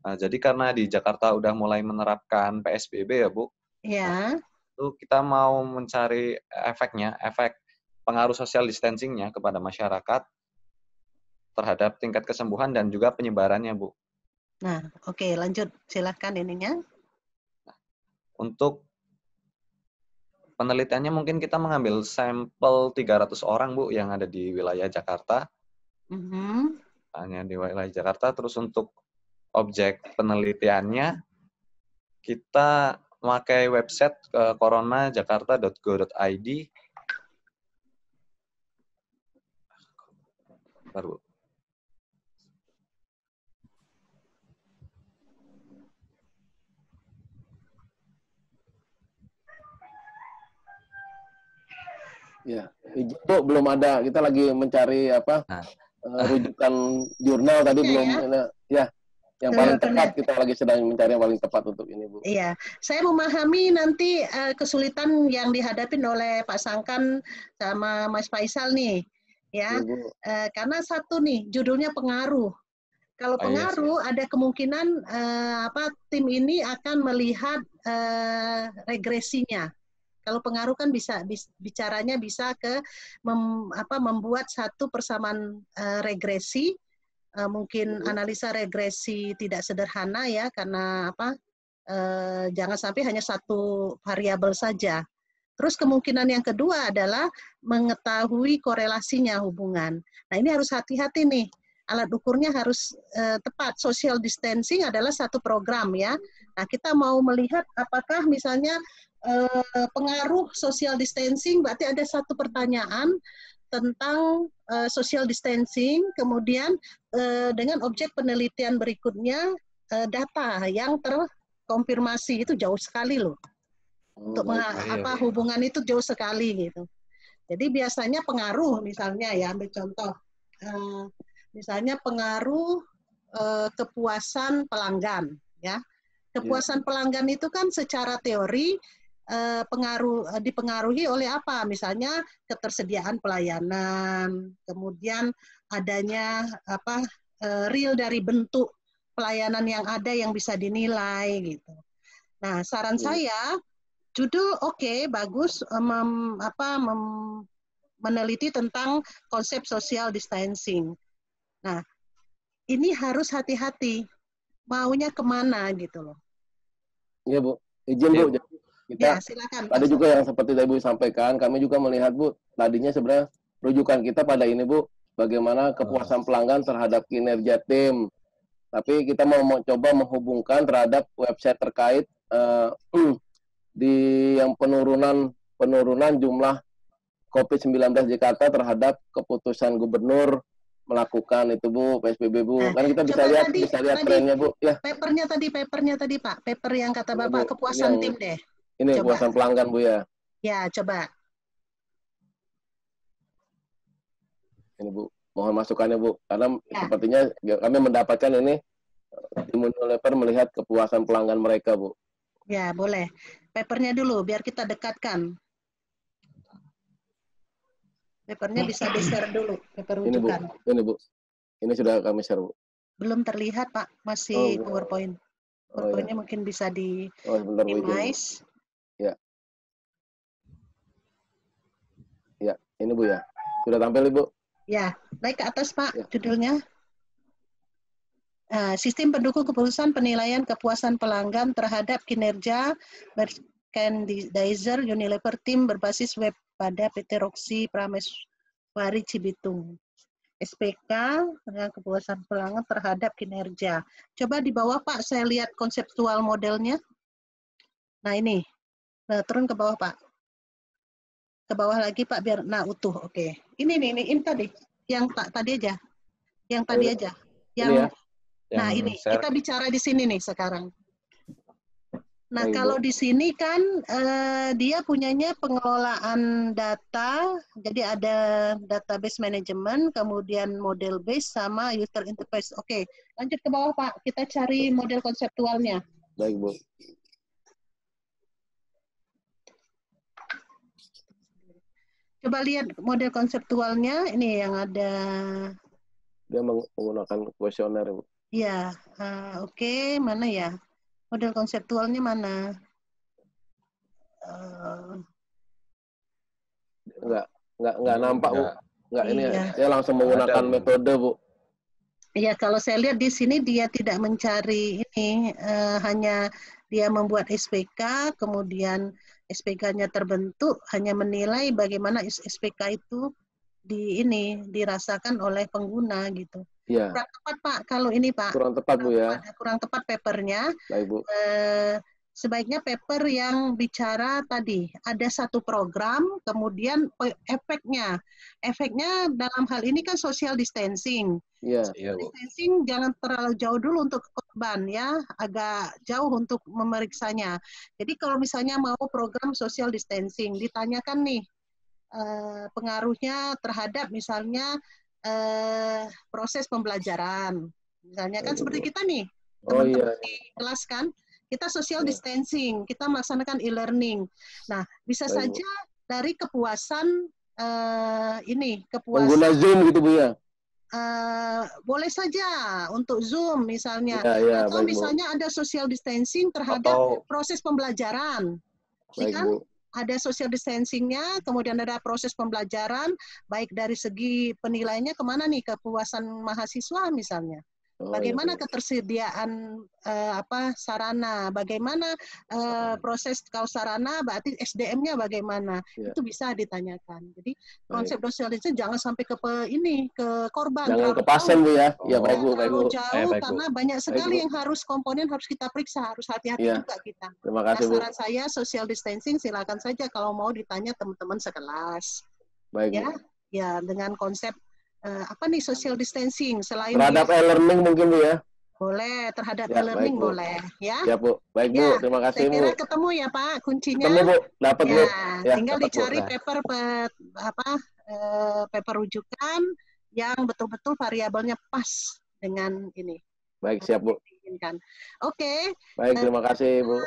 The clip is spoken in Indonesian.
Nah, jadi karena di Jakarta udah mulai menerapkan PSBB ya, Bu, Ya. itu kita mau mencari efek pengaruh social distancing-nya kepada masyarakat terhadap tingkat kesembuhan dan juga penyebarannya, Bu. Nah, oke, lanjut. Silahkan ininya. Untuk penelitiannya mungkin kita mengambil sampel 300 orang, Bu, yang ada di wilayah Jakarta. Hanya di wilayah Jakarta. Terus untuk objek penelitiannya, kita memakai website coronajakarta.go.id. Bentar, Bu. Ya, izin Bu, belum ada. Kita lagi mencari rujukan jurnal tadi belum. Ya, yang paling tepat kita lagi sedang mencari yang paling tepat untuk ini, Bu. Iya, saya memahami nanti kesulitan yang dihadapi oleh Pak Sangkan sama Mas Faisal nih, ya. Karena satu nih, judulnya pengaruh. Kalau pengaruh, ada kemungkinan tim ini akan melihat regresinya. Kalau pengaruh kan bicaranya bisa ke membuat satu persamaan regresi, mungkin analisa regresi tidak sederhana ya, karena jangan sampai hanya satu variabel saja. Terus kemungkinan yang kedua adalah mengetahui korelasinya hubungan. Nah, ini harus hati-hati nih. Alat ukurnya harus tepat. Social distancing adalah satu program ya. Nah, kita mau melihat apakah misalnya pengaruh social distancing, berarti ada satu pertanyaan tentang social distancing, kemudian dengan objek penelitian berikutnya data yang terkonfirmasi itu jauh sekali loh. Untuk hubungan itu jauh sekali gitu. Jadi biasanya pengaruh misalnya ya, ambil contoh, misalnya pengaruh kepuasan pelanggan ya. Kepuasan pelanggan itu kan secara teori dipengaruhi oleh apa? Misalnya ketersediaan pelayanan, kemudian adanya real dari bentuk pelayanan yang ada yang bisa dinilai gitu. Nah, saran saya judul bagus, meneliti tentang konsep social distancing. Nah, ini harus hati-hati maunya kemana gitu loh. Iya, Bu. Izin, Bu. Kita silakan, tadi juga yang seperti tadi Bu sampaikan, kami juga melihat, Bu, tadinya sebenarnya rujukan kita pada ini, Bu, bagaimana kepuasan pelanggan terhadap kinerja tim. Tapi kita mau coba menghubungkan terhadap website terkait di yang penurunan jumlah COVID-19 Jakarta terhadap keputusan gubernur melakukan itu, Bu, PSBB, Bu. Kan kita bisa lihat trennya, Bu. Ya. Papernya tadi Pak, paper yang kata Bapak, Bu, kepuasan tim deh. Ini kepuasan pelanggan, Bu, ya. Ya, coba. Ini, Bu. Mohon masukannya, Bu. Karena sepertinya kami mendapatkan ini tim Unilever melihat kepuasan pelanggan mereka, Bu. Ya, boleh. Papernya dulu biar kita dekatkan. Papernya bisa di-share dulu, paper rujukan. Ini, Bu. Ini sudah kami share, Bu. Belum terlihat, Pak. Masih PowerPoint. PowerPoint-nya mungkin bisa di-minimize. Ya. Ya, ini, Bu, ya. Sudah tampil, Bu? Ya, naik ke atas, Pak, judulnya. Sistem pendukung keputusan penilaian kepuasan pelanggan terhadap kinerja Merchandiser Unilever Team berbasis web pada PT Roxy Prameswari Cibitung. SPK dengan kepuasan pelanggan terhadap kinerja. Coba di bawah, Pak, saya lihat konseptual modelnya. Nah, ini. Nah, turun ke bawah, Pak. Ke bawah lagi, Pak, biar utuh. Oke. Ini tadi. Yang tadi aja. Yang tadi aja. Yang nah, ini kita bicara di sini nih sekarang. Nah, kalau di sini kan dia punyanya pengelolaan data, jadi ada database management, kemudian model base sama user interface. Oke, lanjut ke bawah, Pak. Kita cari model konseptualnya. Baik, Bu. Coba lihat model konseptualnya. Ini yang ada. Dia menggunakan kuesioner, Bu. Ya, oke, mana ya? Model konseptualnya mana? Nggak nampak, Bu. Nggak, ini Iya. saya langsung menggunakan metode, Bu. Iya, kalau saya lihat di sini dia tidak mencari ini, hanya dia membuat SPK, kemudian SPK-nya terbentuk, hanya menilai bagaimana SPK itu dirasakan oleh pengguna gitu. Iya. Kurang tepat, Pak, kalau ini, Pak. Kurang tepat, Bu, ya. Kurang tepat papernya. Baik, Bu. Sebaiknya paper yang bicara tadi, ada satu program, kemudian efeknya. Efeknya dalam hal ini kan social distancing. Iya. Social distancing jangan terlalu jauh dulu untuk korban ya, agak jauh untuk memeriksanya. Jadi kalau misalnya mau program social distancing, ditanyakan nih pengaruhnya terhadap misalnya proses pembelajaran. Misalnya kan seperti kita nih, teman-teman di kelas kan, kita social distancing, kita melaksanakan e-learning. Nah, bisa saja dari kepuasan kepuasan pengguna Zoom gitu, Bu, ya. Boleh saja untuk Zoom misalnya, atau baik, misalnya ada social distancing terhadap proses pembelajaran. Baik, kan? Bu. Ada social distancing-nya, kemudian ada proses pembelajaran, baik dari segi penilaiannya kemana nih, kepuasan mahasiswa misalnya. Bagaimana ketersediaan sarana, bagaimana proses kalau sarana, berarti SDM-nya bagaimana, itu bisa ditanyakan. Jadi konsep sosialisasi jangan sampai ke korban. Jangan ke pasien, Bu, ya. Ya, baik, Bu, baik, Bu. Jauh, karena banyak sekali yang komponen harus kita periksa, harus hati-hati juga kita. Terima kasih, Bu. Saran saya social distancing silakan saja kalau mau ditanya teman-teman sekelas. Baik, ya, Bu. Ya, dengan konsep apa nih social distancing selain terhadap e-learning mungkin, Bu, ya. Boleh, terhadap e-learning boleh ya. Ya, Bu. Baik, Bu. Terima kasih, Bu. Saya kira ketemu ya, Pak, kuncinya. Ketemu, Bu. Dapat, Bu. Ya, tinggal dicari paper paper rujukan yang betul-betul variabelnya pas dengan ini. Baik, siap, Bu. Oke. Baik, terima kasih, Bu.